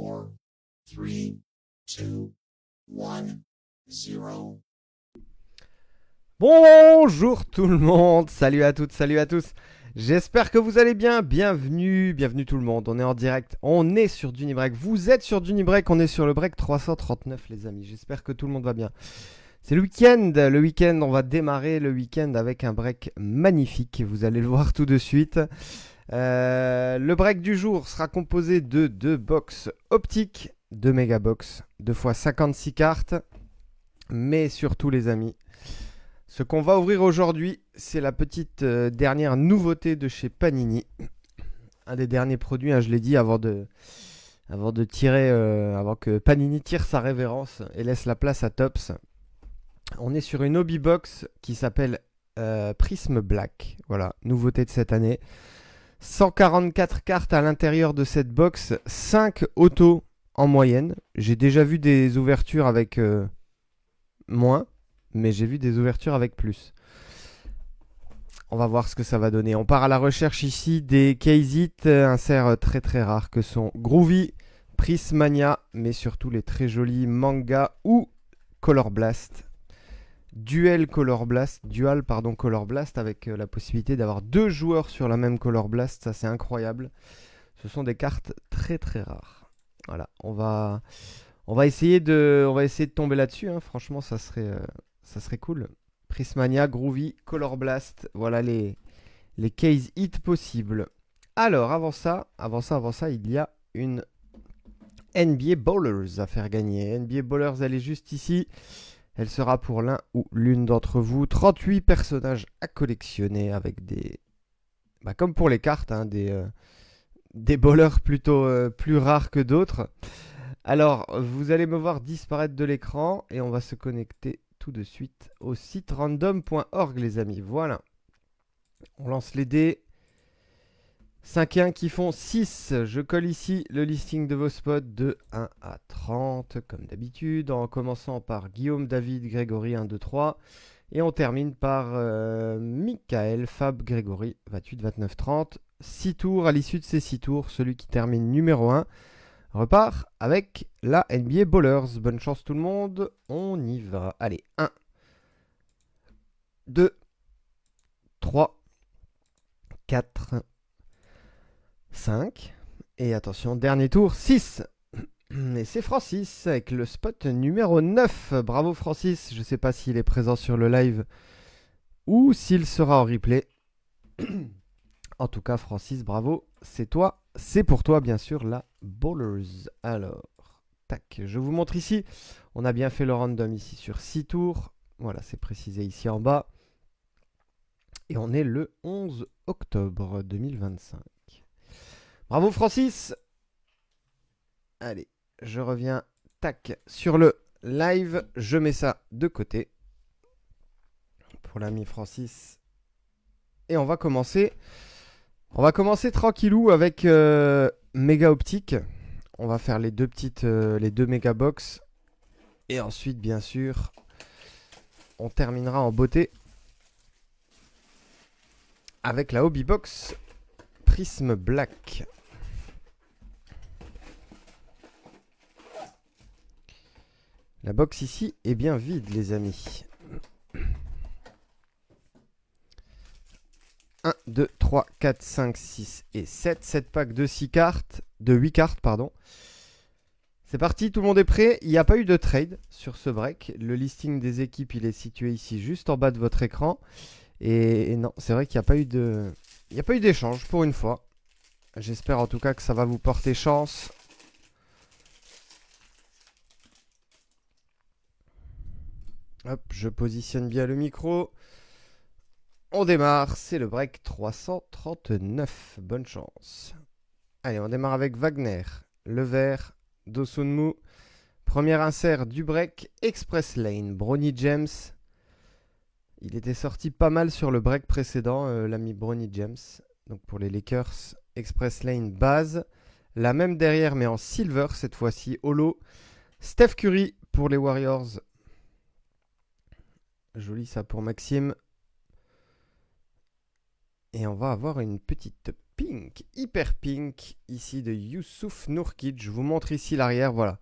4, 3, 2, 1, 0. Bonjour tout le monde, salut à toutes, salut à tous. J'espère que vous allez bien, bienvenue tout le monde. On est en direct, on est sur Dunibreak, vous êtes sur Dunibreak, on est sur le break 339 les amis. J'espère que tout le monde va bien. C'est le week-end, on va démarrer le week-end avec un break magnifique, vous allez le voir tout de suite. Le break du jour sera composé de 2 box optiques, 2 mégabox, 2 fois 56 cartes, mais surtout les amis, ce qu'on va ouvrir aujourd'hui, c'est la petite dernière nouveauté de chez Panini. Un des derniers produits, hein, je l'ai dit, avant que Panini tire sa révérence et laisse la place à Topps. On est sur une hobby box qui s'appelle Prism Black. Voilà, nouveauté de cette année. 144 cartes à l'intérieur de cette box, 5 autos en moyenne. J'ai déjà vu des ouvertures avec moins, mais j'ai vu des ouvertures avec plus. On va voir ce que ça va donner. On part à la recherche ici des case hits, inserts très très rares que sont Groovy, Prismania, mais surtout les très jolis Manga ou Color Blast. Dual Color Blast avec la possibilité d'avoir 2 joueurs sur la même Color Blast, ça c'est incroyable. Ce sont des cartes très très rares. Voilà, on va essayer de tomber là-dessus, hein. Franchement, ça serait cool. Prismania, Groovy, Color Blast, voilà les case hits possibles. Alors, avant ça, il y a une NBA Bowlers à faire gagner. NBA Bowlers, elle est juste ici. Elle sera pour l'un ou l'une d'entre vous. 38 personnages à collectionner avec des... comme pour les cartes, hein, des bowlers plutôt plus rares que d'autres. Alors, vous allez me voir disparaître de l'écran et on va se connecter tout de suite au site random.org les amis. Voilà. On lance les dés. 5 et 1 qui font 6. Je colle ici le listing de vos spots de 1 à 30 comme d'habitude, en commençant par Guillaume, David, Grégory 1, 2, 3. Et on termine par Michael, Fab, Grégory 28, 29, 30. 6 tours. À l'issue de ces 6 tours, celui qui termine numéro 1 repart avec la NBA Bowlers. Bonne chance tout le monde, on y va. Allez, 1, 2, 3, 4, 5. Et attention, dernier tour, 6. Et c'est Francis avec le spot numéro 9. Bravo Francis, je ne sais pas s'il est présent sur le live ou s'il sera en replay. En tout cas, Francis, bravo, c'est toi. C'est pour toi, bien sûr, la Bowlers. Alors, tac, je vous montre ici. On a bien fait le random ici sur 6 tours. Voilà, c'est précisé ici en bas. Et on est le 11 octobre 2025. Bravo, Francis. Allez, je reviens, tac, sur le live. Je mets ça de côté pour l'ami Francis. Et on va commencer. Tranquillou avec Méga Optique. On va faire les deux méga box. Et ensuite, bien sûr, on terminera en beauté avec la Hobby Box Prism Black. La box ici est bien vide, les amis. 1, 2, 3, 4, 5, 6 et 7. 7 packs de 8 cartes, pardon. C'est parti, tout le monde est prêt. Il n'y a pas eu de trade sur ce break. Le listing des équipes, il est situé ici, juste en bas de votre écran. Et non, c'est vrai qu'il n'y a pas eu d'échange pour une fois. J'espère en tout cas que ça va vous porter chance. Hop, je positionne bien le micro. On démarre, c'est le break 339. Bonne chance. Allez, on démarre avec Wagner, le vert, Dosunmu. Premier insert du break, Express Lane, Bronny James. Il était sorti pas mal sur le break précédent, l'ami Bronny James. Donc pour les Lakers, Express Lane base. La même derrière, mais en silver cette fois-ci, holo. Steph Curry pour les Warriors. Joli ça pour Maxime. Et on va avoir une petite Pink, Hyper Pink, ici de Youssouf Nourkic. Je vous montre ici l'arrière, voilà.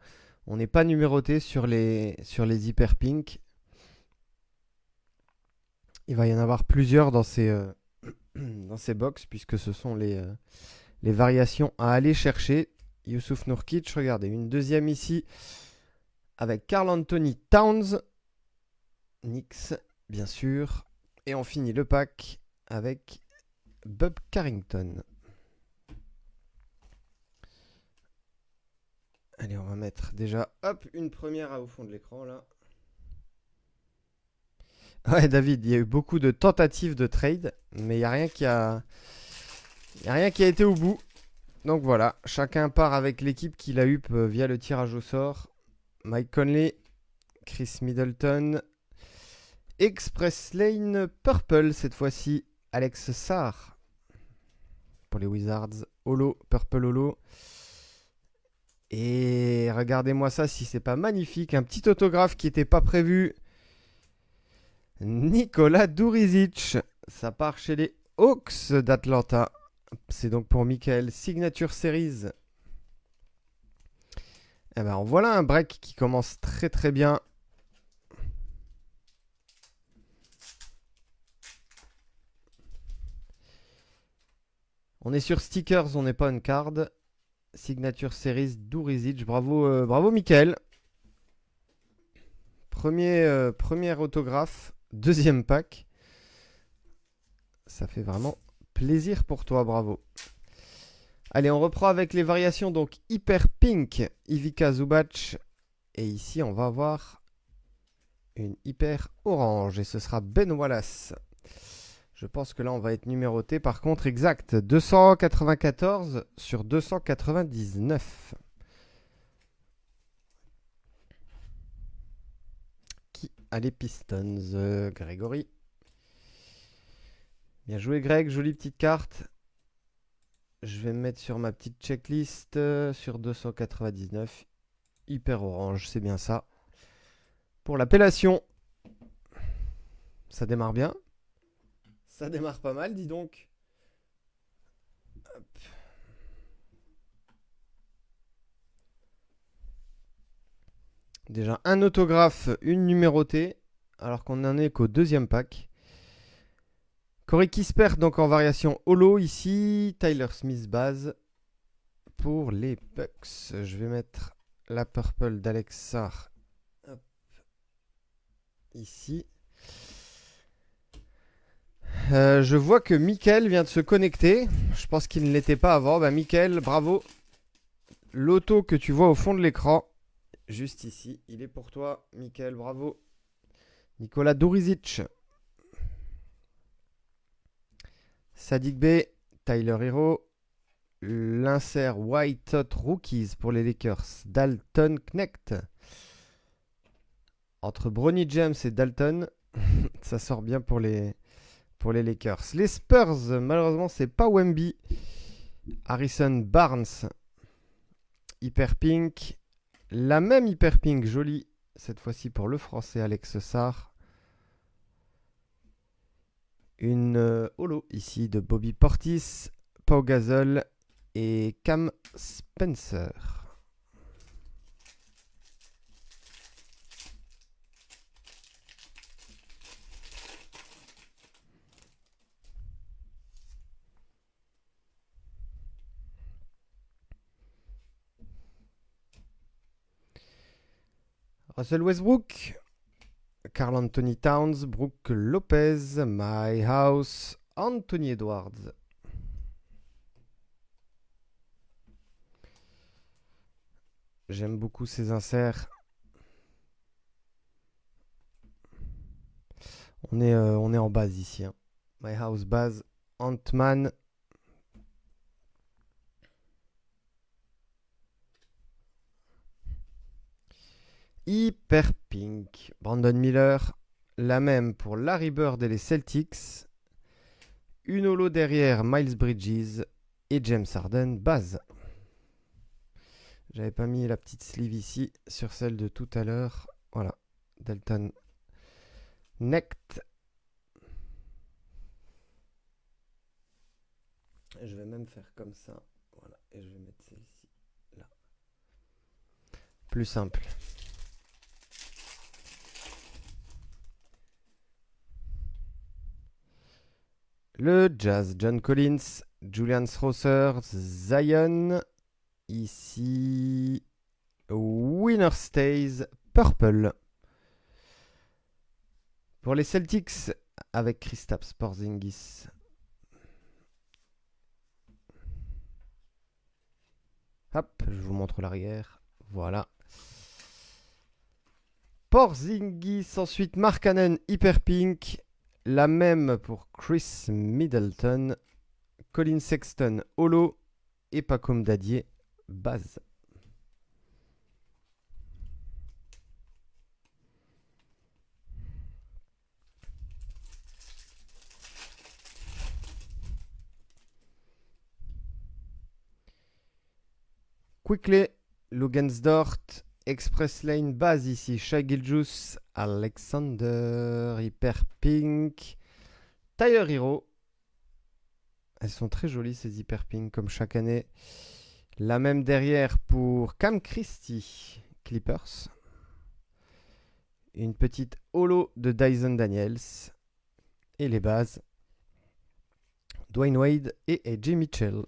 On n'est pas numéroté sur les Hyper Pink. Il va y en avoir plusieurs dans ces, dans ces box, puisque ce sont les variations à aller chercher. Youssouf Nourkic, regardez, une deuxième ici, avec Karl Anthony Towns, Knicks, bien sûr. Et on finit le pack avec Bob Carrington. Allez, on va mettre déjà, hop, une première au fond de l'écran, là. Ouais, David, il y a eu beaucoup de tentatives de trade, mais il n'y a rien qui a... Il n'y a rien qui a été au bout. Donc voilà, chacun part avec l'équipe qu'il a eue via le tirage au sort. Mike Conley, Chris Middleton, Express Lane Purple, cette fois-ci, Alex Sarr. Pour les Wizards, Holo, Purple Holo. Et regardez-moi ça, si c'est pas magnifique. Un petit autographe qui n'était pas prévu. Nikola Durizic. Ça part chez les Hawks d'Atlanta. C'est donc pour Michael. Signature Series. Eh ben, voilà un break qui commence très très bien. On est sur stickers, on n'est pas une card. Signature Series Durizic. Bravo, bravo Michael. Premier autographe. Deuxième pack. Ça fait vraiment plaisir pour toi, bravo. Allez, on reprend avec les variations. Donc, Hyper Pink, Ivica Zubac. Et ici, on va avoir une Hyper Orange. Et ce sera Ben Wallace. Je pense que là, on va être numéroté. Par contre, exact. 294 sur 299. Qui a les Pistons? Grégory. Bien joué, Greg. Jolie petite carte. Je vais me mettre sur ma petite checklist sur 299. Hyper orange, c'est bien ça. Pour l'appellation, ça démarre bien. Ça démarre pas mal, dis donc. Hop. Déjà un autographe, une numérotée, alors qu'on n'en est qu'au deuxième pack. Corey Kispert, donc en variation holo ici. Tyler Smith base pour les Bucks. Je vais mettre la purple d'Alex Sarr ici. Je vois que Mickaël vient de se connecter. Je pense qu'il ne l'était pas avant. Bah, Mickaël, bravo. L'auto que tu vois au fond de l'écran, juste ici, il est pour toi. Mickaël, bravo. Nikola Durizic. Sadik B. Tyler Hero. L'insert White Hot Rookies pour les Lakers. Dalton Knecht. Entre Bronny James et Dalton, ça sort bien pour les Lakers. Les Spurs, malheureusement, c'est pas Wemby. Harrison Barnes. Hyper Pink. La même Hyper Pink, jolie. Cette fois-ci pour le français Alex Sarr. Une holo ici de Bobby Portis, Pau Gasol et Cam Spencer. Russell Westbrook, Karl Anthony Towns, Brook Lopez, My House, Anthony Edwards. J'aime beaucoup ces inserts. On est en base ici. Hein. My House base, Ant-Man. Hyper Pink. Brandon Miller. La même pour Larry Bird et les Celtics. Une holo derrière Miles Bridges et James Harden base. J'avais pas mis la petite sleeve ici sur celle de tout à l'heure. Voilà. Dalton Knecht. Je vais même faire comme ça. Voilà. Et je vais mettre celle-ci là. Plus simple. Le jazz, John Collins, Julian Strasser, Zion. Ici, Winner Stays, Purple. Pour les Celtics, avec Kristaps Porzingis. Hop, je vous montre l'arrière. Voilà. Porzingis, ensuite Markkanen, Hyper Pink. La même pour Chris Middleton. Colin Sexton, Holo. Et Pacom Dadier, base. Quickly, Lugensdort, Express Lane, base ici. Shai Gilgeous, Alexander, Hyper Pink, Tyler Hero. Elles sont très jolies ces Hyper Pink comme chaque année. La même derrière pour Cam Christie, Clippers. Une petite holo de Dyson Daniels. Et les bases, Dwayne Wade et AJ Mitchell.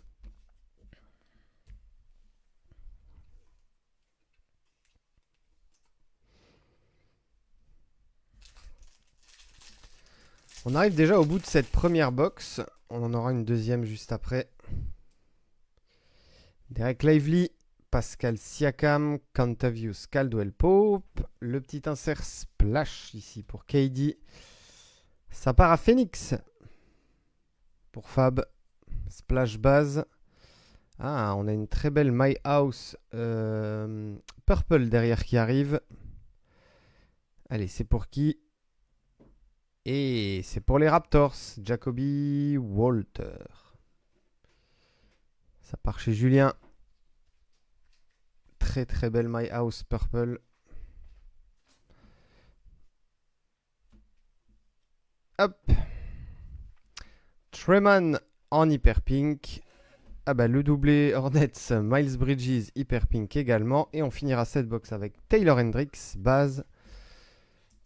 On arrive déjà au bout de cette première box. On en aura une deuxième juste après. Derek Lively, Pascal Siakam, Contavious Caldwell Pope. Le petit insert splash ici pour KD. Ça part à Phoenix. Pour Fab, splash base. Ah, on a une très belle My House Purple derrière qui arrive. Allez, c'est pour qui? Et c'est pour les Raptors, Jacoby Walter. Ça part chez Julien. Très très belle My House Purple. Hop. Treman en Hyper Pink. Ah bah le doublé Hornets, Miles Bridges, Hyper Pink également. Et on finira cette box avec Taylor Hendricks, base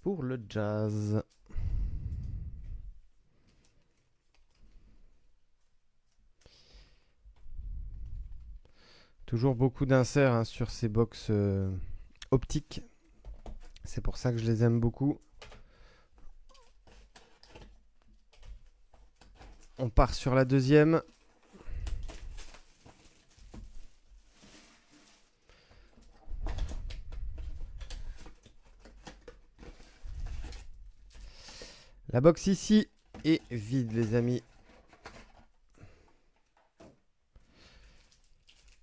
pour le Jazz. Toujours beaucoup d'inserts sur ces box optiques. C'est pour ça que je les aime beaucoup. On part sur la deuxième. La box ici est vide, les amis.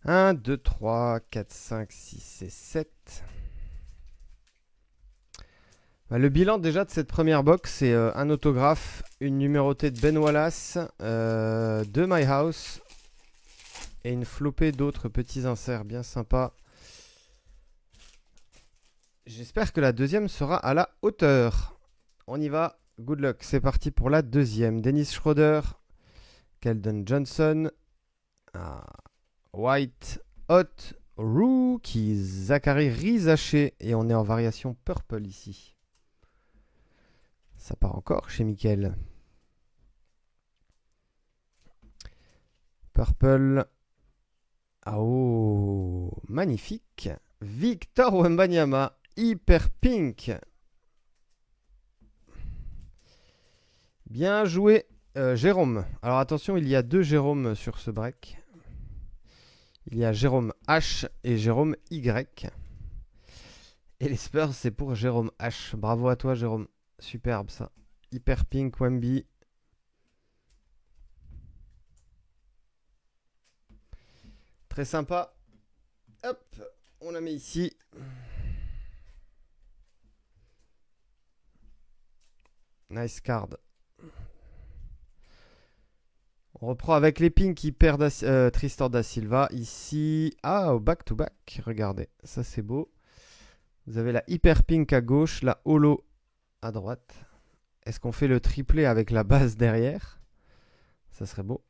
1, 2, 3, 4, 5, 6 et 7. Le bilan déjà de cette première box, c'est un autographe, une numérotée de Ben Wallace, de My House et une flopée d'autres petits inserts bien sympas. J'espère que la deuxième sera à la hauteur. On y va, good luck, c'est parti pour la deuxième. Dennis Schroeder, Keldon Johnson, White, Hot, Rookie, Zachary Rizaché et on est en variation purple ici. Ça part encore chez Mickaël. Purple. Oh, magnifique. Victor Wembanyama, Hyper Pink. Bien joué, Jérôme. Alors attention, il y a deux Jérôme sur ce break. Il y a Jérôme H et Jérôme Y. Et les Spurs, c'est pour Jérôme H. Bravo à toi, Jérôme. Superbe ça. Hyper Pink Wemby. Très sympa. Hop, on la met ici. Nice card. On reprend avec les pinks qui perdent Tristan da Silva. Ici, au back-to-back. Regardez, ça c'est beau. Vous avez la Hyper Pink à gauche, la Holo à droite. Est-ce qu'on fait le triplé avec la base derrière? Ça serait beau.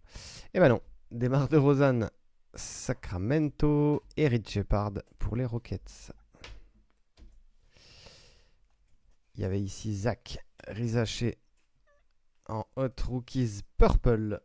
Eh ben non. DeMar DeRozan, Sacramento et Rich Shepard pour les Rockets. Il y avait ici Zach Rizaché en Hot Rookies Purple.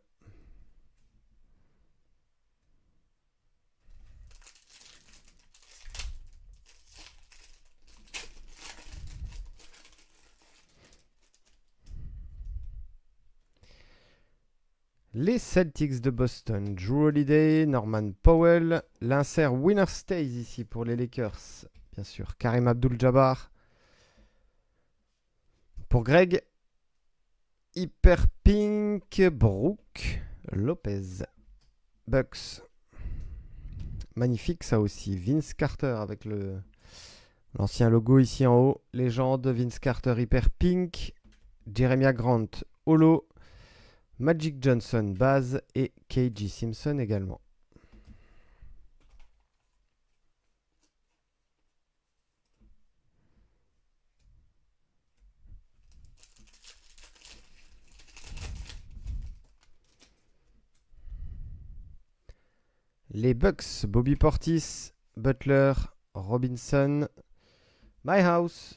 Les Celtics de Boston, Drew Holiday, Norman Powell, l'insert Winner Stays ici pour les Lakers, bien sûr, Karim Abdul-Jabbar. Pour Greg, Hyper Pink, Brook Lopez, Bucks. Magnifique ça aussi, Vince Carter avec l'ancien logo ici en haut, légende, Vince Carter Hyper Pink, Jeremiah Grant, Holo, Magic Johnson, base et KG Simpson également. Les Bucks, Bobby Portis, Butler, Robinson, My House.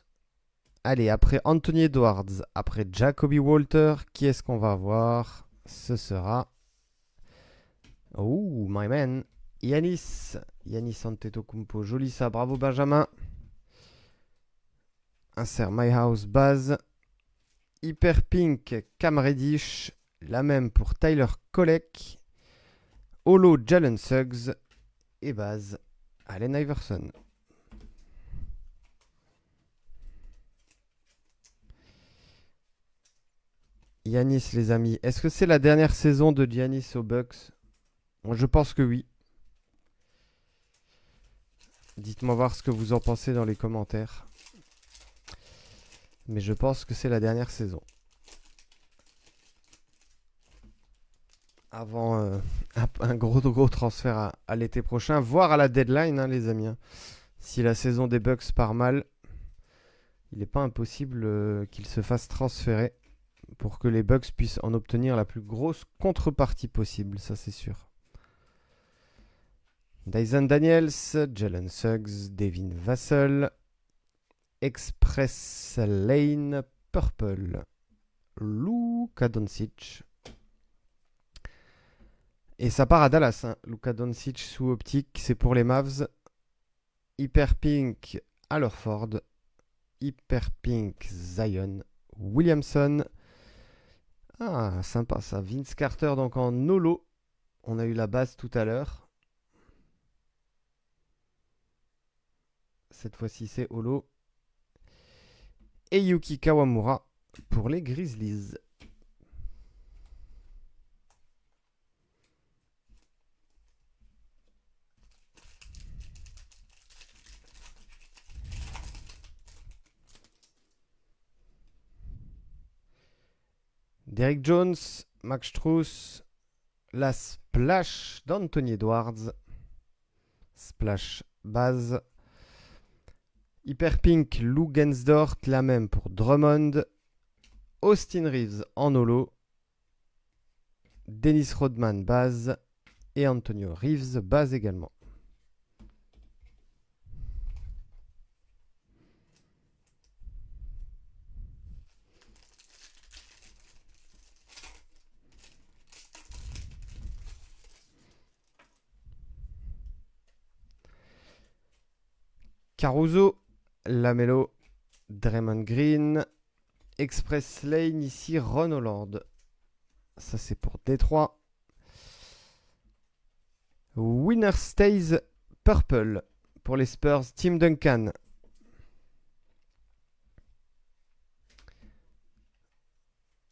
Allez, après Anthony Edwards, après Jacoby Walter, qui est-ce qu'on va avoir? Ce sera... Oh, my man, Giannis Antetokounmpo, joli ça, bravo Benjamin. Insert My House, base. Hyper Pink, Cam Reddish, la même pour Tyler Kolek. Holo, Jalen Suggs et base, Allen Iverson. Giannis, les amis. Est-ce que c'est la dernière saison de Giannis aux Bucks? Je pense que oui. Dites-moi voir ce que vous en pensez dans les commentaires. Mais je pense que c'est la dernière saison. Avant un gros transfert à l'été prochain, voire à la deadline, hein, les amis. Si la saison des Bucks part mal, il n'est pas impossible qu'il se fasse transférer pour que les Bucks puissent en obtenir la plus grosse contrepartie possible, ça c'est sûr. Dyson Daniels, Jalen Suggs, Devin Vassell, Express Lane Purple, Luka Doncic. Et ça part à Dallas, hein. Luka Doncic sous optique, c'est pour les Mavs. Hyper Pink, Allerford. Hyper Pink, Zion Williamson. Ah, sympa ça. Vince Carter donc en holo. On a eu la base tout à l'heure. Cette fois-ci c'est holo. Et Yuki Kawamura pour les Grizzlies. Derrick Jones, Max Strus, la splash d'Anthony Edwards. Splash base. Hyper Pink, Lou Gensdort, la même pour Drummond. Austin Reeves en holo. Dennis Rodman base. Et Antonio Reeves base également. Caruso, Lamelo, Draymond Green, Express Lane ici, Ron Holland. Ça c'est pour Détroit. Winner Stays Purple pour les Spurs, Tim Duncan.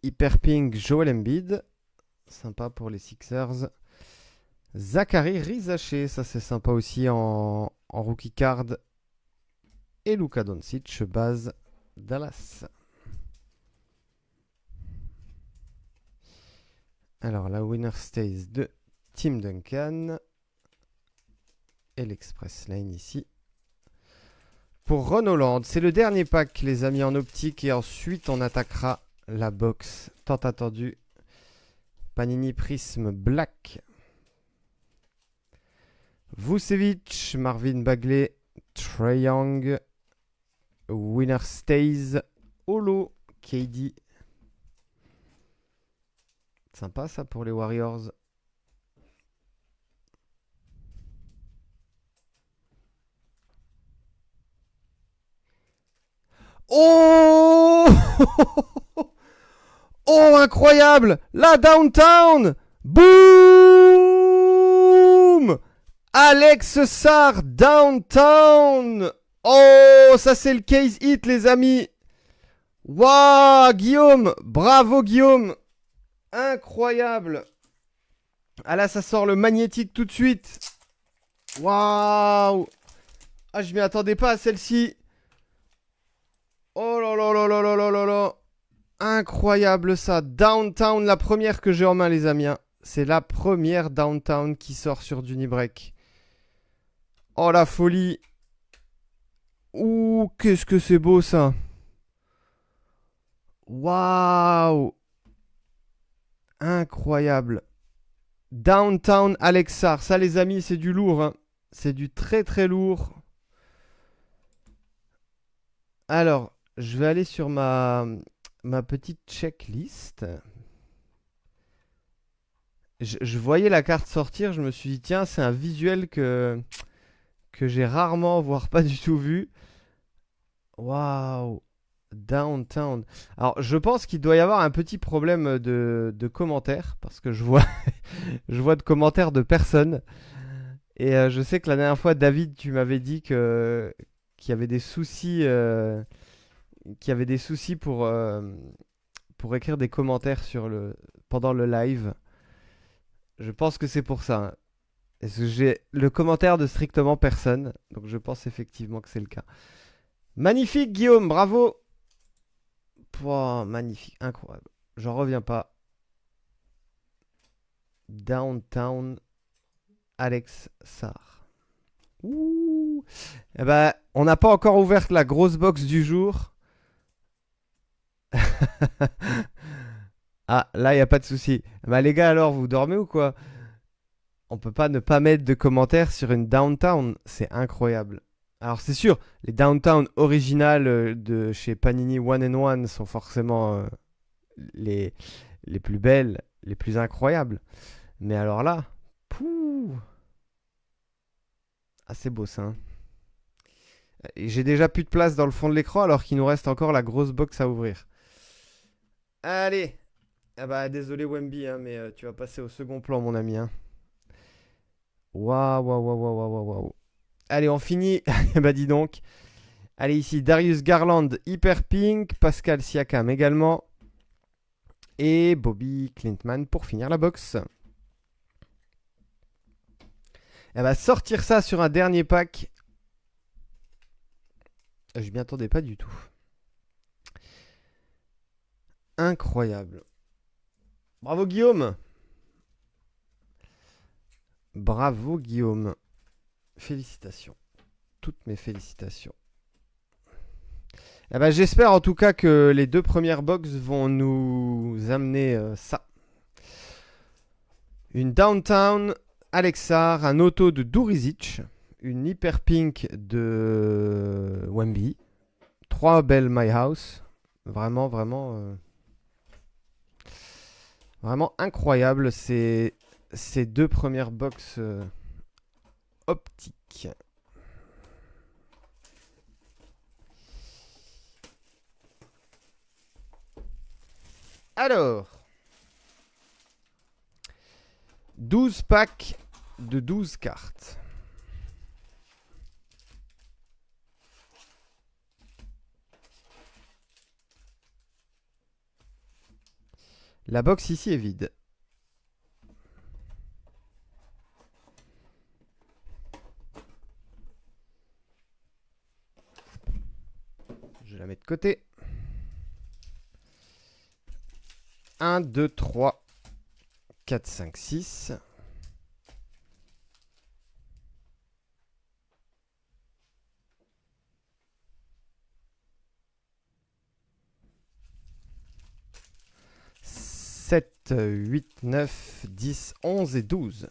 Hyper Pink, Joel Embiid. Sympa pour les Sixers. Zachary Rizaché, ça c'est sympa aussi en rookie card. Et Luka Doncic, base Dallas. Alors la Winner Stays de Tim Duncan. Et l'Express Lane ici. Pour Ron Holland, c'est le dernier pack les amis en optique. Et ensuite on attaquera la box tant attendue. Panini Prism Black. Vucevic, Marvin Bagley, Trae Young, Winner Stays, Holo, KD. Sympa ça pour les Warriors. Oh Oh, incroyable! La downtown! Boom! Alex Sarr, downtown! Oh, ça c'est le case hit, les amis! Waouh, Guillaume! Bravo, Guillaume! Incroyable! Ah là, ça sort le magnétique tout de suite! Waouh! Ah, je m'y attendais pas à celle-ci! Oh là là là là là là là là! Incroyable ça. Downtown, la première que j'ai en main, les amis. Hein. C'est la première Downtown qui sort sur Dunibreak. Oh la folie. Ouh, qu'est-ce que c'est beau ça. Waouh. Incroyable. Downtown Alexar. Ça, les amis, c'est du lourd. Hein. C'est du très très lourd. Alors, je vais aller sur ma petite checklist. Je voyais la carte sortir, je me suis dit, tiens, c'est un visuel que j'ai rarement, voire pas du tout vu. Waouh! Downtown. Alors, je pense qu'il doit y avoir un petit problème de commentaires, parce que je vois, je vois de commentaires de personnes. Et je sais que la dernière fois, David, tu m'avais dit qu'il y avait des soucis, pour écrire des commentaires pendant le live. Je pense que c'est pour ça. Hein. Parce que j'ai le commentaire de strictement personne. Donc je pense effectivement que c'est le cas. Magnifique, Guillaume, bravo. Pouah, magnifique, incroyable. J'en reviens pas. Downtown Alex Sarr. Ouh. Eh ben, on n'a pas encore ouvert la grosse box du jour. Ah, là, il n'y a pas de souci. Bah, les gars, alors, vous dormez ou quoi? On peut pas ne pas mettre de commentaires sur une Downtown. C'est incroyable. Alors, c'est sûr, les Downtown originales de chez Panini One and One sont forcément les, les plus belles, les plus incroyables. Mais alors là, pouh, ah, c'est beau ça. Hein. Et j'ai déjà plus de place dans le fond de l'écran alors qu'il nous reste encore la grosse box à ouvrir. Allez. Ah bah désolé Wemby, hein, mais tu vas passer au second plan mon ami. Hein. Waouh, waouh, waouh, waouh, waouh, waouh. Allez, on finit. Bah dis donc. Allez ici, Darius Garland, Hyper Pink, Pascal Siakam également. Et Bobby Clintman pour finir la box. Elle va sortir ça sur un dernier pack. Je m'y attendais pas du tout. Incroyable. Bravo Guillaume. Bravo Guillaume. Félicitations. Toutes mes félicitations. Eh ben, j'espère en tout cas que les deux premières box vont nous amener ça. Une Downtown Alexar, un auto de Durizic, une Hyper Pink de Wemby, 3 belles My House. Vraiment, vraiment, vraiment incroyable ces deux premières box optiques. Alors, 12 packs de 12 cartes. La box ici est vide. Je la mets de côté. 1, 2, 3, 4, 5, 6. Sept, 8, 9, 10, 11 et 12.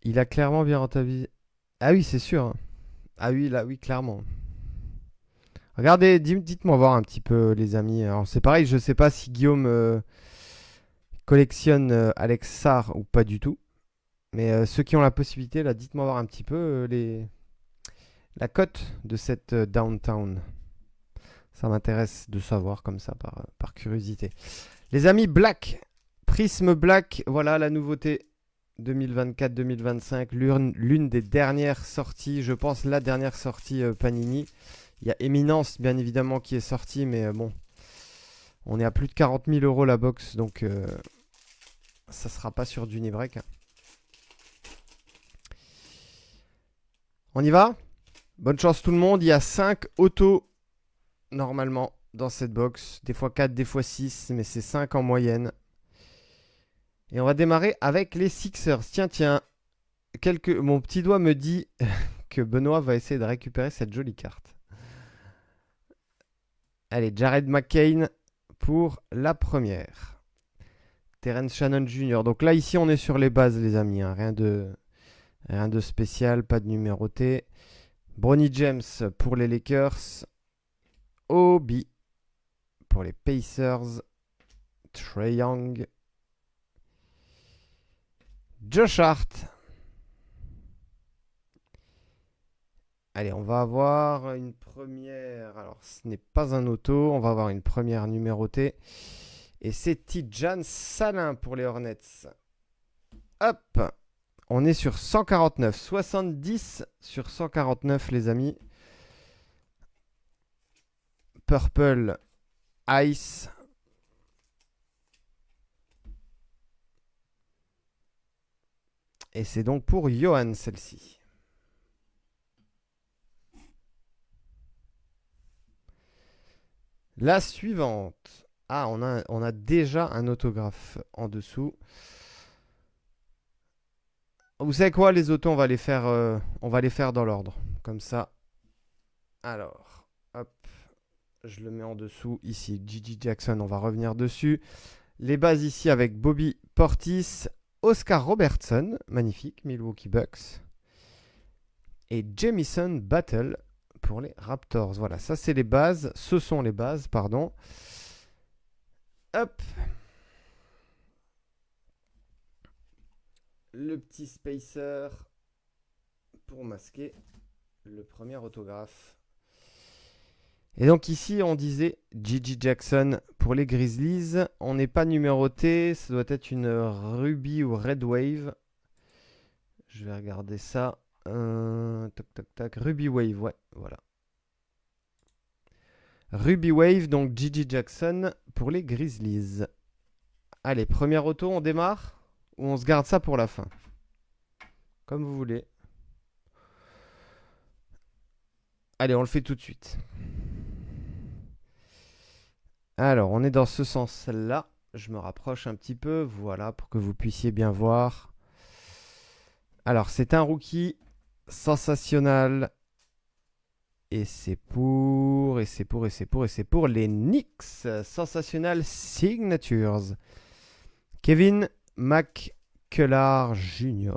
Il a clairement bien rentabilisé. Ah oui, c'est sûr, hein. Ah oui, là, oui, clairement. Regardez, dites-moi voir un petit peu, les amis. Alors, c'est pareil, je sais pas si Guillaume collectionne Alex Sarr ou pas du tout. Mais ceux qui ont la possibilité, là, dites-moi voir un petit peu la cote de cette Downtown. Ça m'intéresse de savoir comme ça, par curiosité. Les amis, Black. Prisme Black, voilà la nouveauté 2024-2025. L'une des dernières sorties, je pense la dernière sortie Panini. Il y a Eminence, bien évidemment, qui est sortie, mais bon, on est à plus de 40 000 euros la box, donc ça sera pas sur du Break, hein. On y va? Bonne chance tout le monde. Il y a 5 autos normalement dans cette box. Des fois 4, des fois 6, mais c'est 5 en moyenne. Et on va démarrer avec les Sixers. Tiens. Mon petit doigt me dit que Benoît va essayer de récupérer cette jolie carte. Allez, Jared McCain pour la première. Terence Shannon Jr. Donc là, ici, on est sur les bases, les amis, hein. Rien de spécial, pas de numéroté. Bronny James pour les Lakers. Obi pour les Pacers. Trae Young. Josh Hart. Allez, on va avoir une première. Alors, ce n'est pas un auto. On va avoir une première numérotée. Et c'est Tidjane Salin pour les Hornets. Hop! On est sur 149. 70 sur 149, les amis. Purple Ice. Et c'est donc pour Johan, celle-ci. La suivante. Ah, on a déjà un autographe en dessous. Vous savez quoi, les autos, on va les faire dans l'ordre. Comme ça. Alors, hop. Je le mets en dessous. Ici, Gigi Jackson, on va revenir dessus. Les bases ici avec Bobby Portis, Oscar Robertson, magnifique, Milwaukee Bucks. Et Jamison Battle pour les Raptors. Voilà, ça c'est les bases. Ce sont les bases, pardon. Hop. Le petit spacer pour masquer le premier autographe. Et donc ici, on disait Gigi Jackson pour les Grizzlies. On n'est pas numéroté. Ça doit être une Ruby ou Red Wave. Je vais regarder ça. Tac. Ruby Wave, ouais, voilà. Ruby Wave, donc Gigi Jackson pour les Grizzlies. Allez, première auto, on démarre ou on se garde ça pour la fin? Comme vous voulez. Allez, on le fait tout de suite. Alors, on est dans ce sens-là. Je me rapproche un petit peu, voilà, pour que vous puissiez bien voir. Alors, c'est un rookie sensationnel. Et c'est pour les Knicks. Sensationnel Signatures. Kevin McCullar Jr.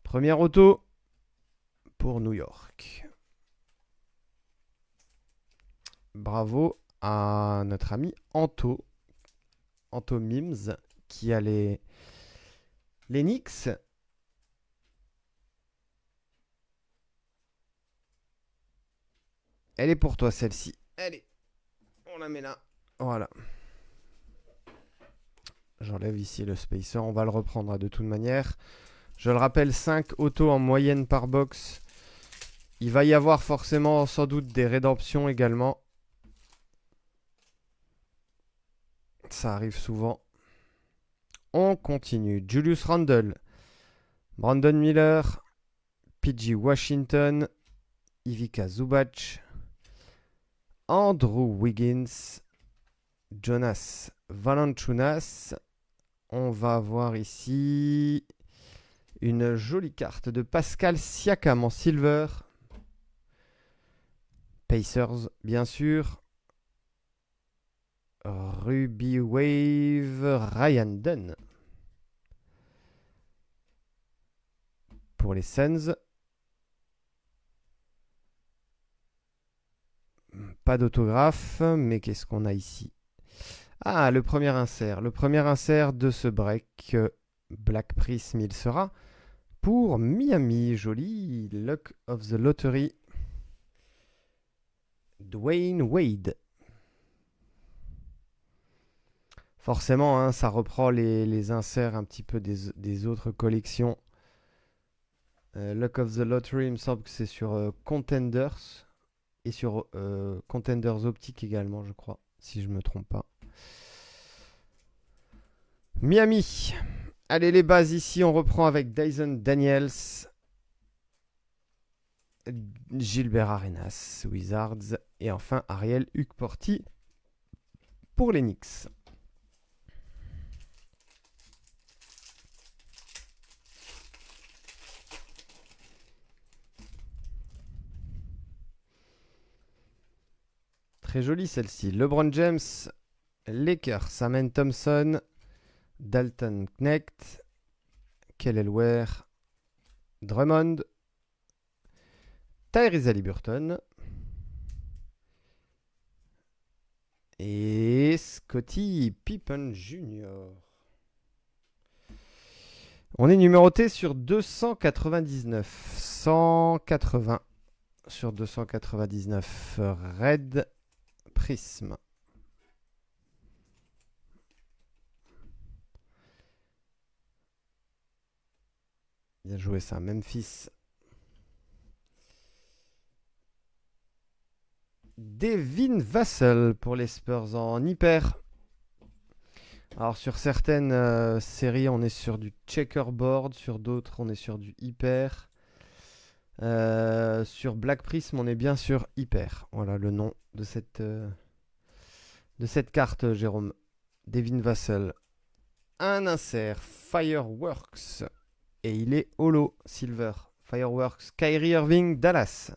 Première auto pour New York. Bravo à notre ami Anto Mims, qui a les Knicks. Elle est pour toi, celle-ci. Allez, on la met là. Voilà. J'enlève ici le spacer. On va le reprendre de toute manière. Je le rappelle, 5 autos en moyenne par box. Il va y avoir forcément, sans doute, des rédemptions également. Ça arrive souvent. On continue. Julius Randle, Brandon Miller, PG Washington, Ivica Zubac, Andrew Wiggins, Jonas Valanciunas. On va avoir ici une jolie carte de Pascal Siakam en silver. Pacers, bien sûr. Ruby Wave, Ryan Dunn. pour les Suns. Pas d'autographe, mais qu'est-ce qu'on a ici? Ah, le premier insert. Le premier insert de ce break Black Prism, il sera pour Miami. Joli. Luck of the Lottery. Dwayne Wade. Forcément, hein, ça reprend les inserts un petit peu des autres collections. Luck of the Lottery, il me semble que c'est sur Contenders. Et sur Contenders Optique également, je crois, si je ne me trompe pas. Miami. Allez, les bases ici, on reprend avec Dyson Daniels, Gilbert Arenas, Wizards, et enfin Ariel Hukporti pour les Knicks. Très jolie celle-ci. LeBron James, Lakers, Amen Thompson, Dalton Knecht, Kelly Ware, Drummond, Tyrese Haliburton et Scottie Pippen Jr. On est numéroté sur 299. 180 sur 299. Red Prism. Bien joué ça, Memphis. Devin Vassell pour les Spurs en hyper. Alors sur certaines séries, on est sur du checkerboard, sur d'autres, on est sur du hyper. Sur Black Prism, on est bien sur hyper. Voilà le nom de cette carte, Jérôme. Devin Vassell. Un insert, Fireworks. Et il est holo, silver. Fireworks, Kyrie Irving, Dallas.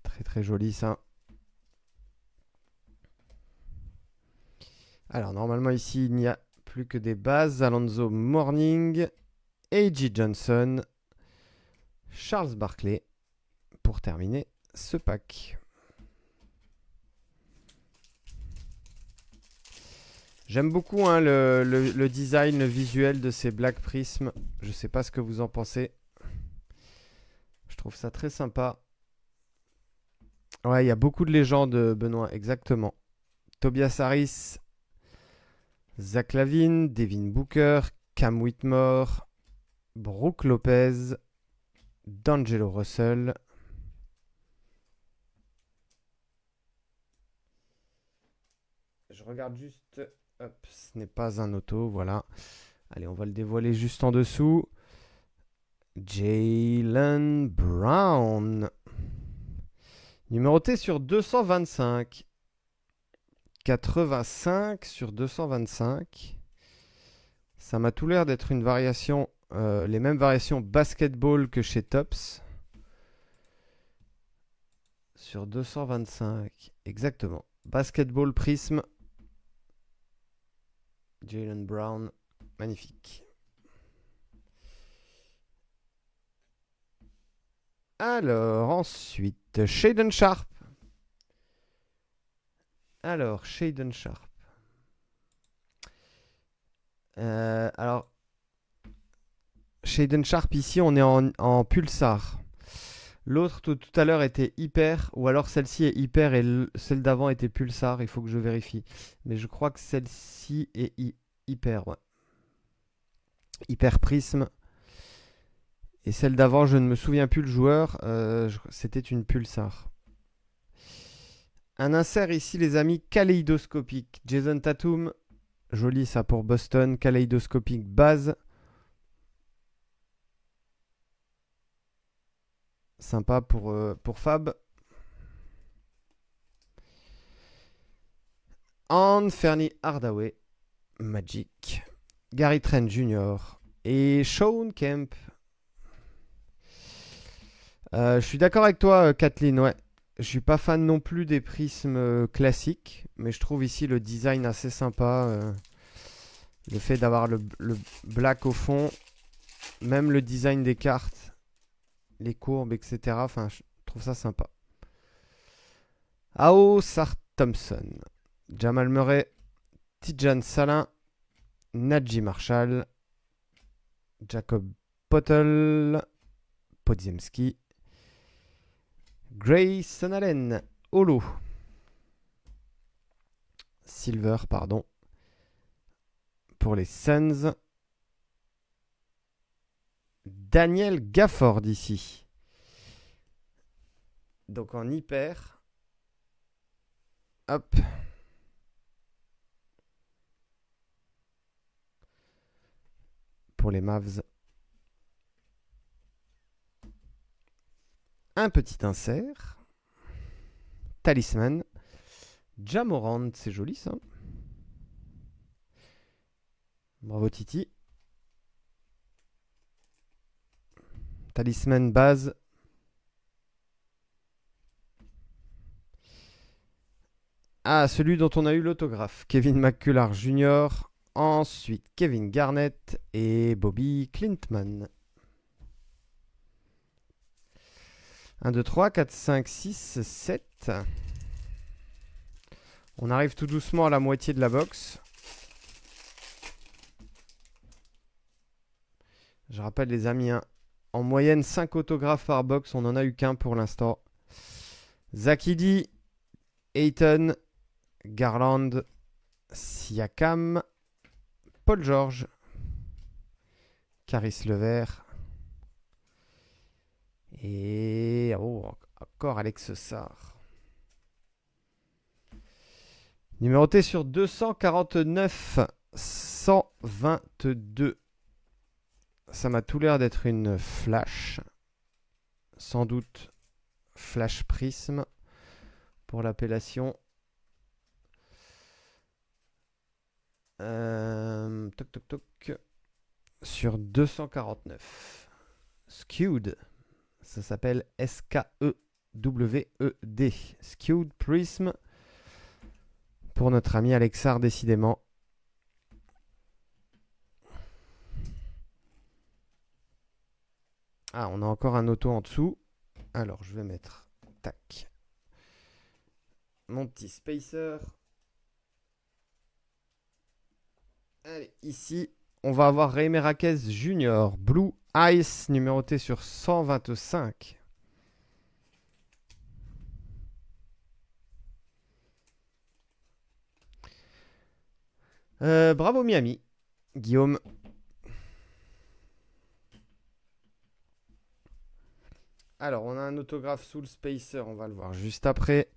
Très très joli ça. Alors normalement ici il n'y a plus que des bases. Alonzo Mourning, A.J. Johnson, Charles Barkley pour terminer ce pack. J'aime beaucoup hein, le design, le visuel de ces Black Prism. Je sais pas ce que vous en pensez. Je trouve ça très sympa. Ouais, il y a beaucoup de légendes, Benoît, exactement. Tobias Harris, Zach LaVine, Devin Booker, Cam Whitmore, Brook Lopez, D'Angelo Russell. Je regarde juste. Hop, ce n'est pas un auto, voilà. Allez, on va le dévoiler juste en dessous. Jaylen Brown. Numéroté sur 225. 85 sur 225. Ça m'a tout l'air d'être une variation, les mêmes variations basketball que chez Topps. Sur 225, exactement. Basketball Prism. Jaylen Brown, magnifique. Alors, ensuite, Shaedon Sharpe. Alors, Shaedon Sharpe. Alors, Shaedon Sharpe, ici, on est en pulsar. L'autre, tout à l'heure, était hyper, ou alors celle-ci est hyper et celle d'avant était pulsar. Il faut que je vérifie. Mais je crois que celle-ci est hyper, ouais. Hyper prisme. Et celle d'avant, je ne me souviens plus le joueur. C'était une pulsar. Un insert ici, les amis, kaléidoscopique. Jason Tatum. Joli ça pour Boston. Kaléidoscopique base. Sympa pour Fab. Anthony Hardaway. Magic. Gary Trent Jr. Et Shawn Kemp. Je suis d'accord avec toi, Kathleen, ouais. Je suis pas fan non plus des prismes classiques, mais je trouve ici le design assez sympa. Le fait d'avoir le black au fond, même le design des cartes, les courbes, etc. Enfin, je trouve ça sympa. Ao Sar Thompson, Jamal Murray, Tidjane Salin, Najee Marshall, Jacob Pottel, Podziemski, Grayson Allen, Holo, Silver, pardon, pour les Suns, Daniel Gafford ici. Donc en hyper. Hop. Pour les Mavs. Un petit insert. Talisman. Ja Morant, c'est joli ça. Bravo Titi. Talisman base. Ah, celui dont on a eu l'autographe. Kevin McCullar Jr. Ensuite, Kevin Garnett et Bobby Clintman. 1, 2, 3, 4, 5, 6, 7. On arrive tout doucement à la moitié de la box. Je rappelle les amis, hein, en moyenne 5 autographes par box. On n'en a eu qu'un pour l'instant. Zakidi, Ayton, Garland, Siakam, Paul George, Caris Levert et encore Alex Sarr. Numéroté sur 249, 122. Ça m'a tout l'air d'être une flash. Sans doute flash prisme pour l'appellation. Toc toc toc. Sur 249. Skewed. Ça s'appelle S-K-E-W-E-D. Skewed Prism. Pour notre ami Alexar, décidément. Ah, on a encore un auto en dessous. Alors, je vais mettre... Tac. Mon petit spacer. Allez, ici, on va avoir Ray Merakes Jr. Blue Ice, numéroté sur 125. Bravo Miami, Guillaume. Alors, on a un autographe sous le spacer, on va le voir juste après.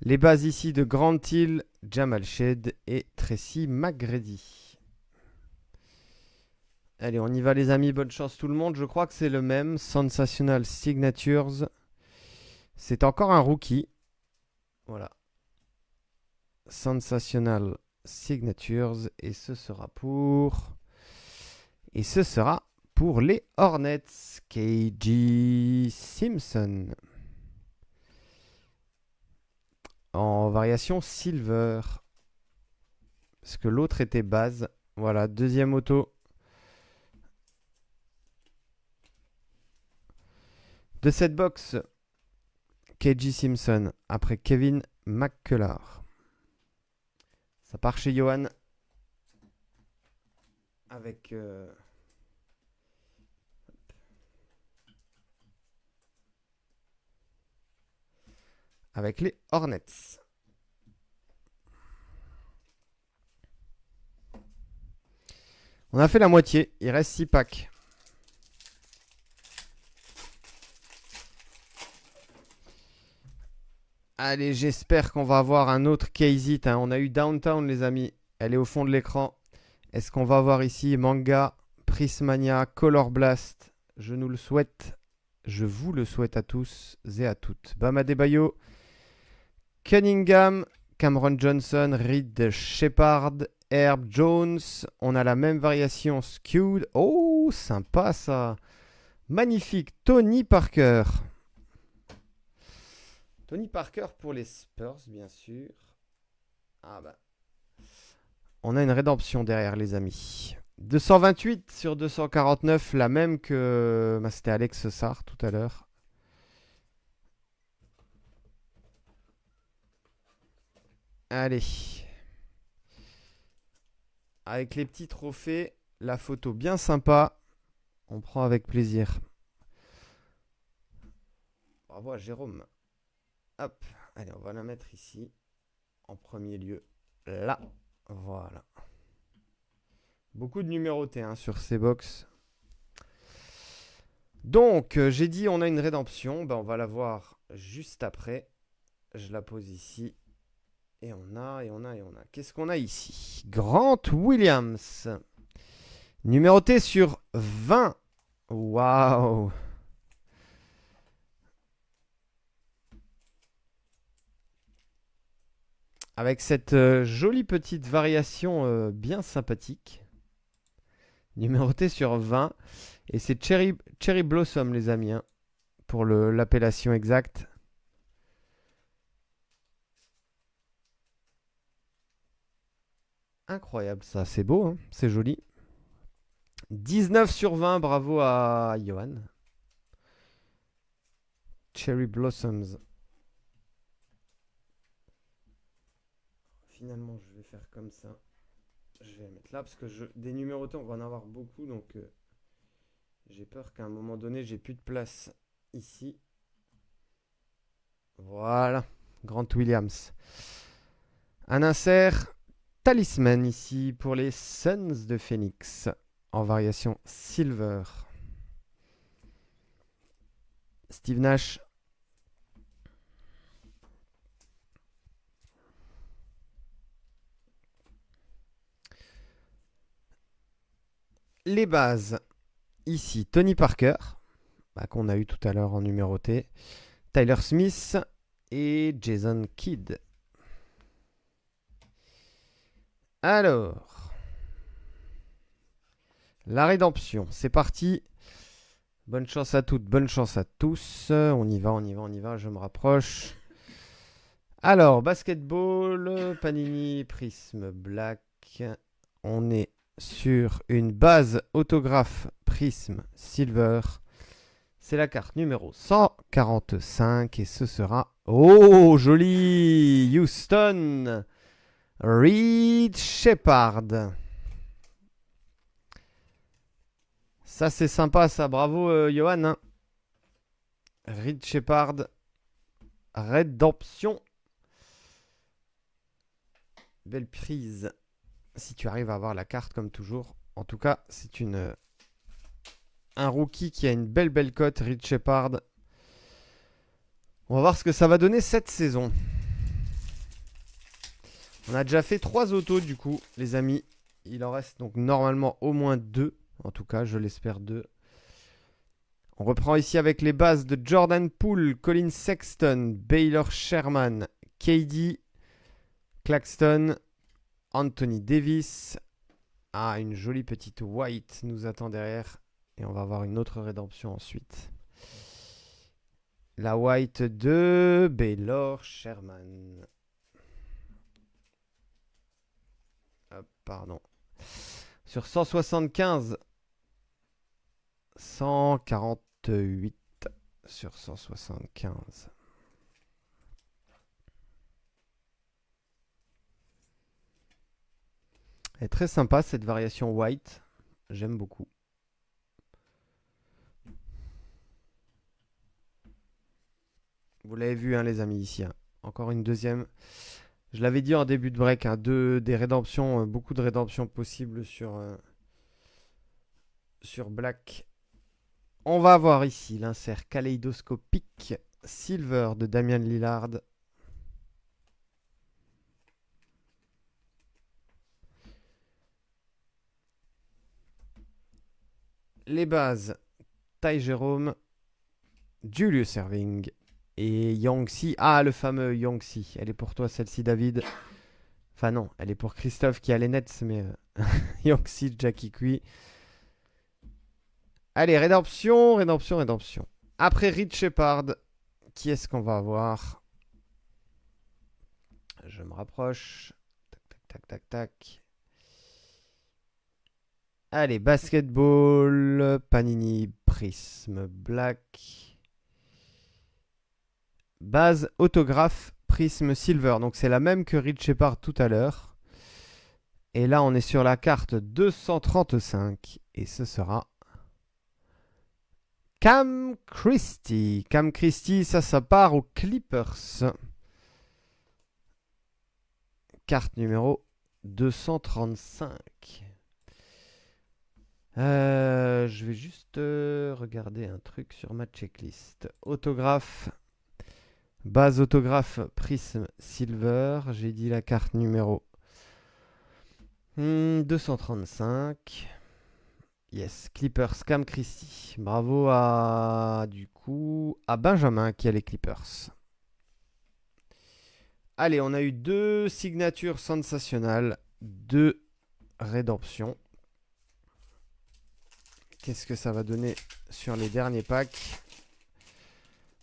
Les bases ici de Grant Hill, Jamal Shead et Tracy McGrady. Allez, on y va les amis, bonne chance tout le monde. Je crois que c'est le même, Sensational Signatures. C'est encore un rookie. Voilà. Sensational Signatures. Et ce sera pour... les Hornets. KG Simpson. En variation silver. Parce que l'autre était base. Voilà, deuxième auto. De cette box, KG Simpson après Kevin McCullar. Ça part chez Johan. Avec... avec les Hornets. On a fait la moitié. Il reste 6 packs. Allez, j'espère qu'on va avoir un autre Case-It. Hein. On a eu Downtown, les amis. Elle est au fond de l'écran. Est-ce qu'on va avoir ici Manga, Prismania, Color Blast? Je nous le souhaite. Je vous le souhaite à tous et à toutes. Bam Adebayo, Cunningham, Cameron Johnson, Reed Shepard, Herb Jones. On a la même variation skewed. Oh, sympa ça. Magnifique. Tony Parker. Tony Parker pour les Spurs, bien sûr. Ah bah. On a une rédemption derrière, les amis. 228 sur 249, la même que... bah, c'était Alex Sarr tout à l'heure. Allez. Avec les petits trophées, la photo bien sympa. On prend avec plaisir. Bravo à Jérôme. Hop. Allez, on va la mettre ici. En premier lieu. Là. Voilà. Beaucoup de numérotés sur ces box. Donc, j'ai dit on a une rédemption. Ben, on va la voir juste après. Je la pose ici. Et on a. Qu'est-ce qu'on a ici? Grant Williams. Numéroté sur 20. Waouh. Avec cette jolie petite variation bien sympathique. Numéroté sur 20. Et c'est Cherry Blossom, les amis, pour l'appellation exacte. Incroyable ça, c'est beau, c'est joli. 19 sur 20, bravo à Johan. Cherry Blossoms. Finalement, je vais faire comme ça. Je vais la mettre là parce que des numérotés, on va en avoir beaucoup. Donc, j'ai peur qu'à un moment donné, j'ai plus de place ici. Voilà. Grant Williams. Un insert talisman ici pour les Suns de Phoenix. En variation silver. Steve Nash. Les bases. Ici, Tony Parker, qu'on a eu tout à l'heure en numéroté. Tyler Smith et Jason Kidd. Alors, la rédemption, c'est parti. Bonne chance à toutes, bonne chance à tous. On y va, je me rapproche. Alors, basketball, Panini, Prisme Black. On est sur une base autographe Prisme Silver. C'est la carte numéro 145 et ce sera... Oh, joli Houston Reed Shepard. Ça, c'est sympa, ça. Bravo, Johan. Reed Shepard. Rédemption. Belle prise. Si tu arrives à avoir la carte, comme toujours. En tout cas, c'est un rookie qui a une belle cote. Reed Shepard. On va voir ce que ça va donner cette saison. On a déjà fait 3 autos, du coup, les amis. Il en reste donc normalement au moins 2. En tout cas, je l'espère 2. On reprend ici avec les bases de Jordan Poole, Colin Sexton, Baylor Sherman, KD, Claxton, Anthony Davis. Ah, une jolie petite white nous attend derrière. Et on va avoir une autre rédemption ensuite. La white de Baylor Sherman. Pardon. Sur 175. 148 sur 175. Elle est très sympa cette variation white. J'aime beaucoup. Vous l'avez vu, les amis, ici. Encore une deuxième. Je l'avais dit en début de break. Des rédemptions, beaucoup de rédemptions possibles sur Black. On va avoir ici l'insert kaléidoscopique Silver de Damian Lillard. Les bases, Ty Jerome, Julius Erving et Yangtze. Ah, le fameux Yangtze. Elle est pour toi, celle-ci, David. Enfin, non, elle est pour Christophe qui a les Nets, mais Yangtze, Jackie Cui. Allez, rédemption. Après Reed Shepard, qui est-ce qu'on va avoir? Je me rapproche. Tac, tac, tac, tac, tac. Allez, basketball. Panini Prisme Black. Base autographe Prisme Silver. Donc c'est la même que Reed Shepard tout à l'heure. Et là, on est sur la carte 235. Et ce sera Cam Christie. Cam Christie, ça part aux Clippers. Carte numéro 235. Je vais juste regarder un truc sur ma checklist. Autographe. Base autographe Prisme Silver. J'ai dit la carte numéro 235. Yes, Clippers, Cam Christie. Bravo à Benjamin qui a les Clippers. Allez, on a eu 2 signatures sensationnelles, 2 rédemptions. Qu'est-ce que ça va donner sur les derniers packs?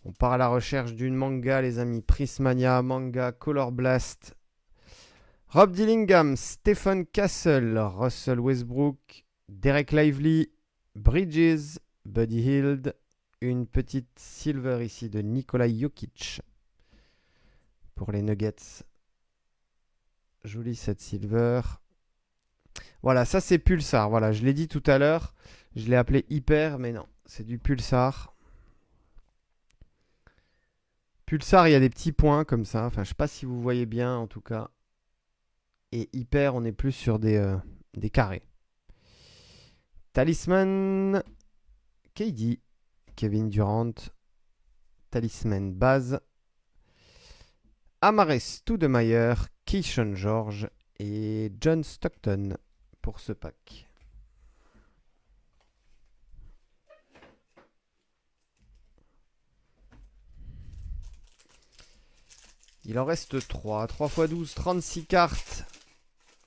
On part à la recherche d'une manga, les amis. Prismania, manga, Color Blast. Rob Dillingham, Stephen Castle, Russell Westbrook, Derek Lively, Bridges, Buddy Hield. Une petite silver ici de Nikola Jokic pour les Nuggets. Jolie cette silver. Voilà, ça c'est Pulsar. Voilà, je l'ai dit tout à l'heure. Je l'ai appelé Hyper, mais non, c'est du Pulsar. Pulsar, il y a des petits points comme ça. Enfin, je sais pas si vous voyez bien en tout cas. Et Hyper, on est plus sur des carrés. Talisman, KD, Kevin Durant. Talisman base. Amares Stoudemire, Keyshawn George et John Stockton pour ce pack. Il en reste 3. 3 x 12, 36 cartes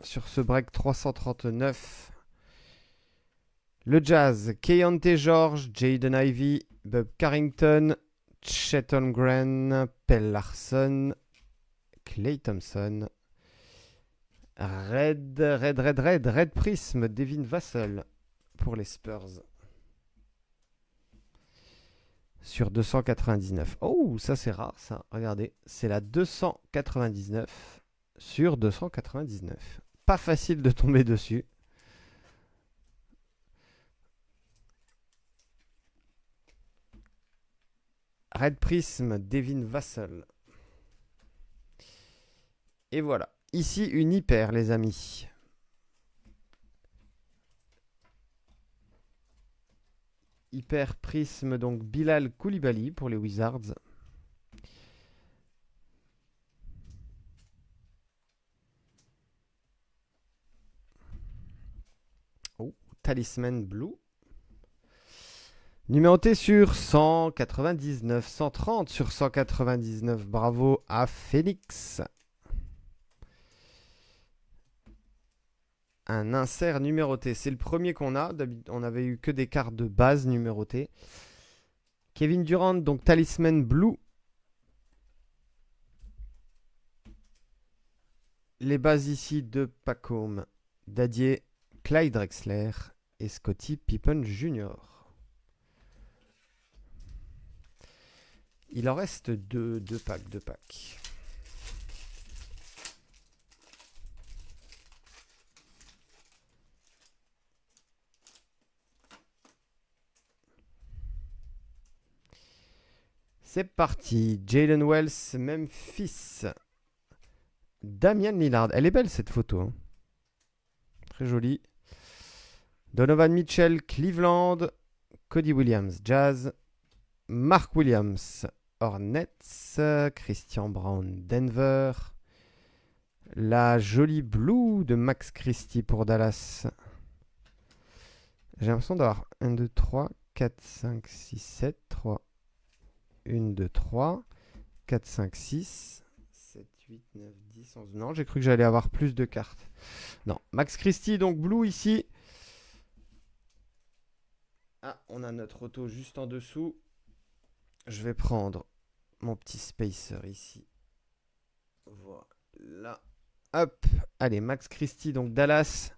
sur ce break 339. Le Jazz, Keyonte George, Jaden Ivey, Bob Carrington, Chet Holmgren, Pelle Larsson, Klay Thompson. Red Prism, Devin Vassell pour les Spurs. Sur 299. Oh, ça c'est rare ça. Regardez, c'est la 299 sur 299. Pas facile de tomber dessus. Red Prism, Devin Vassell. Et voilà. Ici, une hyper, les amis. Hyper Prism, donc Bilal Koulibaly pour les Wizards. Oh, Talisman Blue. Numéroté sur 199, 130 sur 199. Bravo à Félix. Un insert numéroté. C'est le premier qu'on a. On avait eu que des cartes de base numérotées. Kevin Durant, donc Talisman Blue. Les bases ici de Pacôme, Dadier, Clyde Drexler et Scottie Pippen Jr. Il en reste deux packs. C'est parti. Jalen Wells, Memphis. Damian Lillard. Elle est belle cette photo. Hein. Très jolie. Donovan Mitchell, Cleveland. Cody Williams, Jazz. Mark Williams, Hornets. Christian Brown, Denver. La jolie Blue de Max Christie pour Dallas. J'ai l'impression d'avoir 1, 2, 3, 4, 5, 6, 7, 3. 1, 2, 3, 4, 5, 6, 7, 8, 9, 10, 11. Non, j'ai cru que j'allais avoir plus de cartes. Non, Max Christie, donc Blue ici. Ah, on a notre auto juste en dessous. Je vais prendre mon petit spacer ici. là. Hop. Allez, Max Christie, donc Dallas.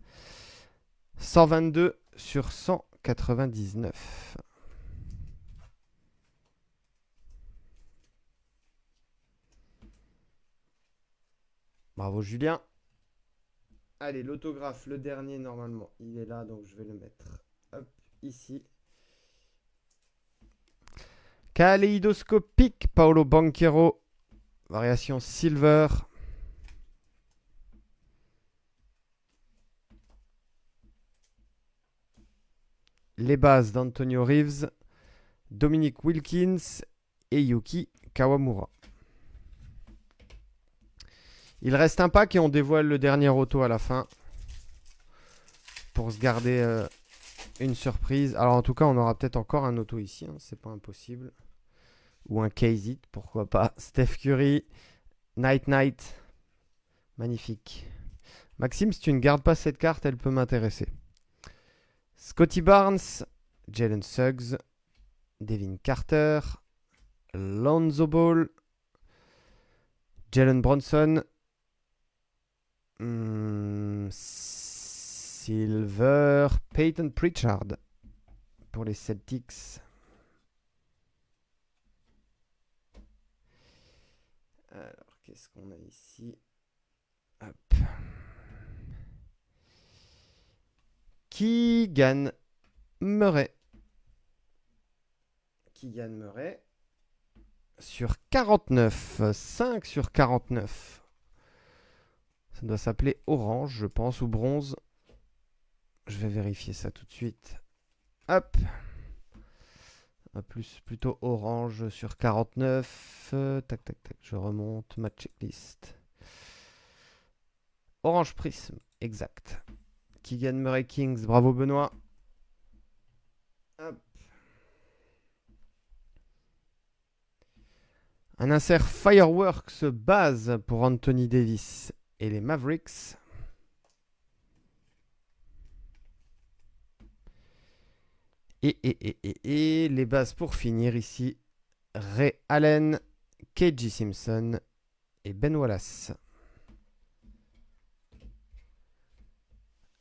122 sur 199. Bravo Julien. Allez, l'autographe, le dernier normalement, il est là, donc je vais le mettre hop, ici. Kaléidoscopique, Paolo Banchero, variation silver. Les bases d'Antonio Reeves, Dominic Wilkins et Yuki Kawamura. Il reste un pack et on dévoile le dernier auto à la fin pour se garder une surprise. Alors en tout cas, on aura peut-être encore un auto ici, hein, c'est pas impossible. Ou un Case It, pourquoi pas. Steph Curry, Night. Magnifique. Maxime, si tu ne gardes pas cette carte, elle peut m'intéresser. Scotty Barnes, Jalen Suggs, Devin Carter, Lonzo Ball, Jalen Bronson, Silver, Peyton Pritchard pour les Celtics. Alors, qu'est-ce qu'on a ici? Hop. Keegan Murray. Keegan Murray sur 49. 5 sur 49. Ça doit s'appeler orange, je pense, ou bronze. Je vais vérifier ça tout de suite. Hop. Plutôt orange sur 49. Tac. Je remonte ma checklist. Orange Prism, exact. Keegan Murray Kings, bravo Benoît. Hop. Un insert Fireworks base pour Anthony Davis et les Mavericks. Et les bases pour finir ici. Ray Allen, KG Simpson et Ben Wallace.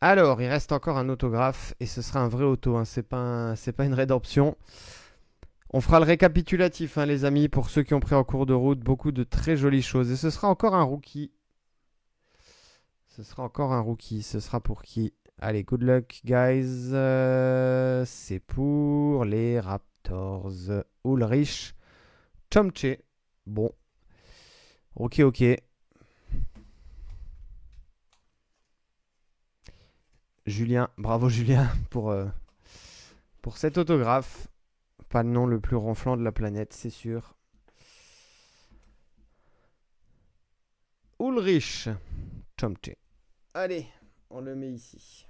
Alors, il reste encore un autographe et ce sera un vrai auto, hein. C'est pas une rédemption. On fera le récapitulatif, hein, les amis, pour ceux qui ont pris en cours de route. Beaucoup de très jolies choses. Et ce sera encore un rookie. Ce sera pour qui? Allez, good luck, guys. C'est pour les Raptors. Ulrich Chomche. Bon. Ok. Julien, bravo Julien pour cet autographe. Pas le nom le plus ronflant de la planète, c'est sûr. Ulrich Chomche. Allez, on le met ici.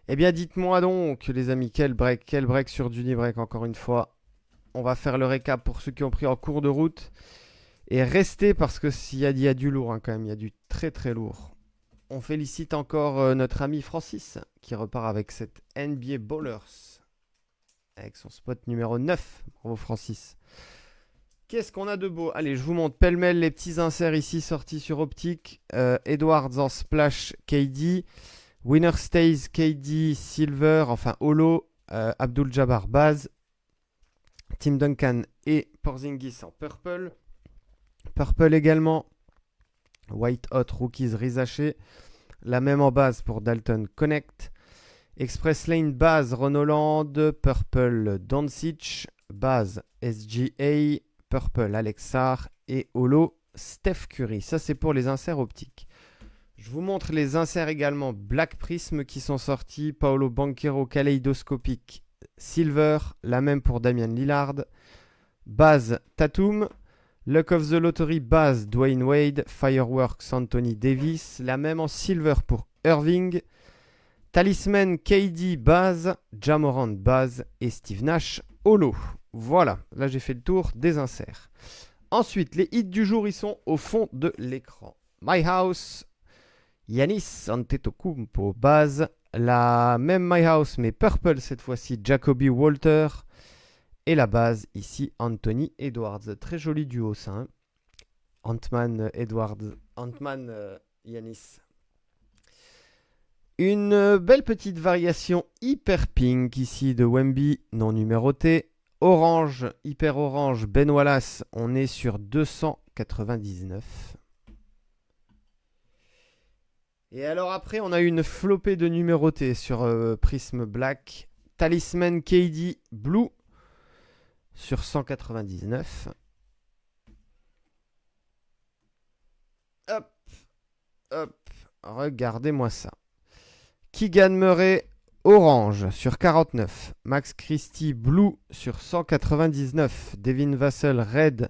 Eh bien, dites-moi donc, les amis, quel break sur Dunibreak, encore une fois. On va faire le récap pour ceux qui ont pris en cours de route. Et restez parce que s'il y a du lourd, hein, quand même, il y a du très très lourd. On félicite encore notre ami Francis qui repart avec cette NBA Ballers avec son spot numéro 9. Bravo Francis. Qu'est-ce qu'on a de beau? Allez, je vous montre pêle-mêle les petits inserts ici sortis sur Optique. Edwards en Splash KD. Winner Stays KD Silver, enfin Holo. Abdul Jabbar Base. Tim Duncan et Porzingis en Purple. Purple également. White Hot Rookies Rizaché. La même en base pour Dalton Connect. Express Lane base Ron Holland. Purple Doncic. Base SGA. Purple Alexar. Et Holo Steph Curry. Ça c'est pour les inserts optiques. Je vous montre les inserts également Black Prism qui sont sortis. Paolo Banchero Kaléidoscopique Silver. La même pour Damian Lillard. Base Tatum. Luck of the Lottery base Dwayne Wade, Fireworks Anthony Davis, la même en silver pour Irving, Talisman KD base, Ja Morant base et Steve Nash holo. Voilà, là j'ai fait le tour des inserts. Ensuite, les hits du jour, ils sont au fond de l'écran. My House, Giannis Antetokounmpo base, la même My House mais purple cette fois-ci, Jacoby Walter. Et la base, ici, Anthony Edwards. Très joli duo, ça. Hein. Ant-Man Edward. Ant-Man Yanis. Une belle petite variation hyper pink ici de Wemby, non numéroté. Orange, hyper orange, Ben Wallace, on est sur 299. Et alors après, on a une flopée de numérotés sur Prism Black. Talisman KD Blue sur 199. Hop, hop, regardez-moi ça. Keegan Murray Orange sur 49. Max Christie Blue sur 199. Devin Vassell Red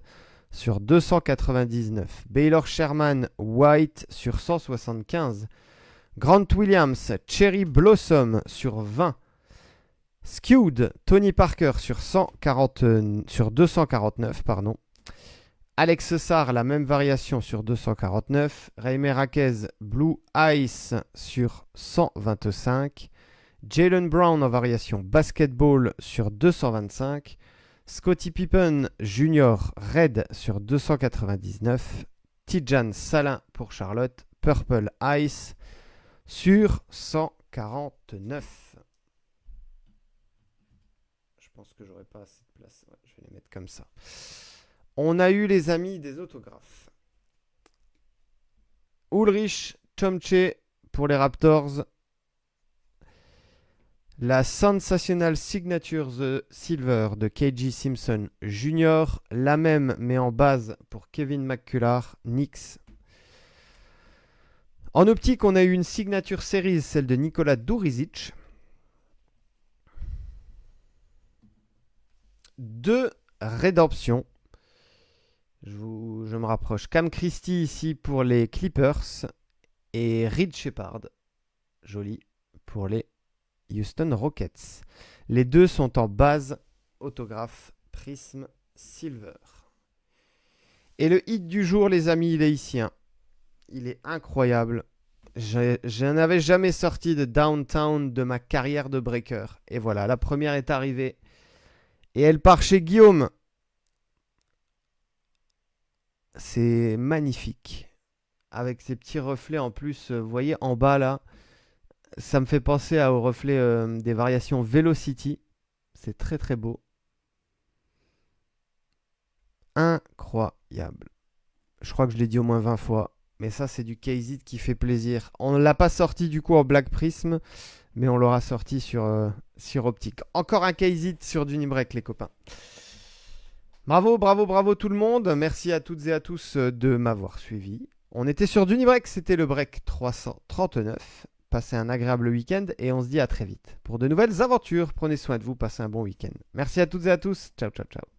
sur 299. Baylor Sherman White sur 175. Grant Williams Cherry Blossom sur 20. Skewed Tony Parker sur 249. Pardon. Alex Sarr, la même variation sur 249. Raime Raquez Blue Ice sur 125. Jalen Brown en variation basketball sur 225. Scottie Pippen Jr. Red sur 299. Tidjane Salin pour Charlotte Purple Ice sur 149. Je pense que j'aurai pas assez de place. Ouais, je vais les mettre comme ça. On a eu les amis des autographes. Ulrich Chomche pour les Raptors. La Sensational Signature The Silver de KG Simpson Jr. La même mais en base pour Kevin McCullar, Knicks. En optique, on a eu une Signature Series, celle de Nikola Durizic. 2 rédemptions. Je me rapproche. Cam Christie ici pour les Clippers. Et Reed Shepard, joli, pour les Houston Rockets. Les deux sont en base autographe Prism Silver. Et le hit du jour, les amis, il est ici. Hein. Il est incroyable. Je n'avais jamais sorti de Downtown de ma carrière de breaker. Et voilà, la première est arrivée. Et elle part chez Guillaume. C'est magnifique. Avec ces petits reflets en plus, vous voyez en bas là. Ça me fait penser aux reflets des variations Velocity. C'est très très beau. Incroyable. Je crois que je l'ai dit au moins 20 fois. Mais ça, c'est du KZ qui fait plaisir. On ne l'a pas sorti du coup en Black Prism. Mais on l'aura sorti sur Optique. Encore un KZ sur Dunibreak, les copains. Bravo, bravo, bravo tout le monde. Merci à toutes et à tous de m'avoir suivi. On était sur Dunibreak. C'était le break 339. Passez un agréable week-end et on se dit à très vite pour de nouvelles aventures. Prenez soin de vous, passez un bon week-end. Merci à toutes et à tous. Ciao, ciao, ciao.